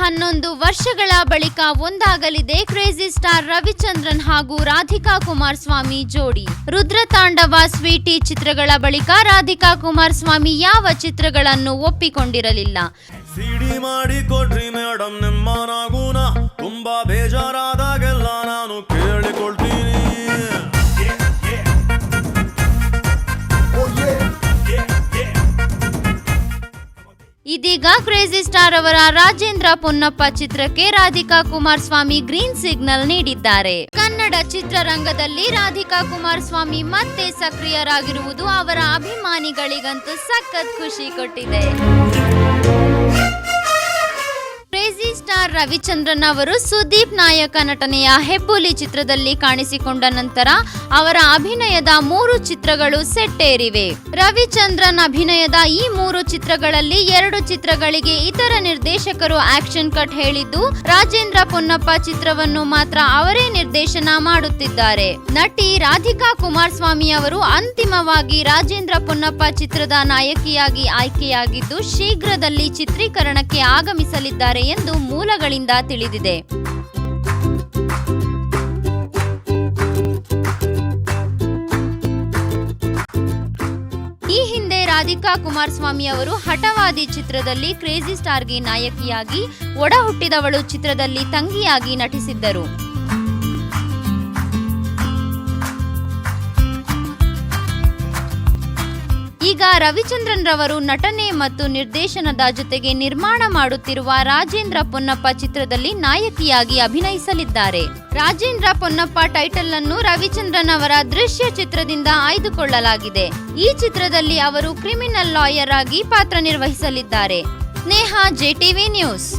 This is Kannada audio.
11 ವರ್ಷಗಳ ಬಳಿಕ ಒಂದಾಗಲಿದೆ ಕ್ರೇಜಿ ಸ್ಟಾರ್ ರವಿಚಂದ್ರನ್ ಹಾಗೂ ರಾಧಿಕಾ ಕುಮಾರಸ್ವಾಮಿ ಜೋಡಿ. ರುದ್ರತಾಂಡವ, ಸ್ವೀಟಿ ಚಿತ್ರಗಳ ಬಳಿಕ ರಾಧಿಕಾ ಕುಮಾರಸ್ವಾಮಿ ಯಾವ ಚಿತ್ರಗಳನ್ನು ಒಪ್ಪಿಕೊಂಡಿರಲಿಲ್ಲ. ಸಿಡಿ ಮಾಡಿ ಕೊಟ್ರಿ ಮೇಡಮ್ ನಿಮ್ಮ ನಾಗುನ, ತುಂಬಾ ಬೇಜಾರಾದಾಗೆಲ್ಲ ನಾನು ಕೇಳಿಕೊಳ್ತೀನಿ. ಇದೀಗ ಕ್ರೇಜಿ ಸ್ಟಾರ್ ಅವರ ರಾಜೇಂದ್ರ ಪೊನ್ನಪ್ಪ ಚಿತ್ರಕ್ಕೆ ರಾಧಿಕಾ ಕುಮಾರಸ್ವಾಮಿ ಗ್ರೀನ್ ಸಿಗ್ನಲ್ ನೀಡಿದ್ದಾರೆ. ಕನ್ನಡ ಚಿತ್ರರಂಗದಲ್ಲಿ ರಾಧಿಕಾ ಕುಮಾರಸ್ವಾಮಿ ಮತ್ತೆ ಸಕ್ರಿಯರಾಗಿರುವುದು ಅವರ ಅಭಿಮಾನಿಗಳಿಗಂತೂ ಸಖತ್ ಖುಷಿ ಕೊಟ್ಟಿದೆ. ಕ್ರೇಜಿ ಸ್ಟಾರ್ ರವಿಚಂದ್ರನ್ ಅವರು ಸುದೀಪ್ ನಾಯಕ ನಟನೆಯ ಹೆಬ್ಬುಲಿ ಚಿತ್ರದಲ್ಲಿ ಕಾಣಿಸಿಕೊಂಡ ನಂತರ ಅವರ ಅಭಿನಯದ 3 ಚಿತ್ರಗಳು ಸೆಟ್ಟೇರಿವೆ. ರವಿಚಂದ್ರನ್ ಅಭಿನಯದ ಈ 3 ಚಿತ್ರಗಳಲ್ಲಿ 2 ಚಿತ್ರಗಳಿಗೆ ಇತರ ನಿರ್ದೇಶಕರು ಆಕ್ಷನ್ ಕಟ್ ಹೇಳಿದ್ದು, ರಾಜೇಂದ್ರ ಪೊನ್ನಪ್ಪ ಚಿತ್ರವನ್ನು ಮಾತ್ರ ಅವರೇ ನಿರ್ದೇಶನ ಮಾಡುತ್ತಿದ್ದಾರೆ. ನಟಿ ರಾಧಿಕಾ ಕುಮಾರಸ್ವಾಮಿ ಅವರು ಅಂತಿಮವಾಗಿ ರಾಜೇಂದ್ರ ಪೊನ್ನಪ್ಪ ಚಿತ್ರದ ನಾಯಕಿಯಾಗಿ ಆಯ್ಕೆಯಾಗಿದ್ದು, ಶೀಘ್ರದಲ್ಲಿ ಚಿತ್ರೀಕರಣಕ್ಕೆ ಆಗಮಿಸಲಿದ್ದಾರೆ ಎಂದು ಮೂಲಗಳಿಂದ ತಿಳಿದಿದೆ. ಈ ಹಿಂದೆ ರಾಧಿಕಾ ಕುಮಾರಸ್ವಾಮಿ ಅವರು ಹಠವಾದಿ ಚಿತ್ರದಲ್ಲಿ ಕ್ರೇಜಿ ಸ್ಟಾರ್ಗೆ ನಾಯಕಿಯಾಗಿ, ಒಡ ಹುಟ್ಟಿದವಳು ಚಿತ್ರದಲ್ಲಿ ತಂಗಿಯಾಗಿ ನಟಿಸಿದ್ದರು. ಈಗ ರವಿಚಂದ್ರನ್ ರವರು ನಟನೆ ಮತ್ತು ನಿರ್ದೇಶನದ ಜೊತೆಗೆ ನಿರ್ಮಾಣ ಮಾಡುತ್ತಿರುವ ರಾಜೇಂದ್ರ ಪೊನ್ನಪ್ಪ ಚಿತ್ರದಲ್ಲಿ ನಾಯಕಿಯಾಗಿ ಅಭಿನಯಿಸಲಿದ್ದಾರೆ. ರಾಜೇಂದ್ರ ಪೊನ್ನಪ್ಪ ಟೈಟಲ್ ಅನ್ನು ರವಿಚಂದ್ರನ್ ಅವರ ದೃಶ್ಯ ಚಿತ್ರದಿಂದ ಆಯ್ದುಕೊಳ್ಳಲಾಗಿದೆ. ಈ ಚಿತ್ರದಲ್ಲಿ ಅವರು ಕ್ರಿಮಿನಲ್ ಲಾಯರ್ ಆಗಿ ಪಾತ್ರ ನಿರ್ವಹಿಸಲಿದ್ದಾರೆ. ಸ್ನೇಹ, JTV ನ್ಯೂಸ್.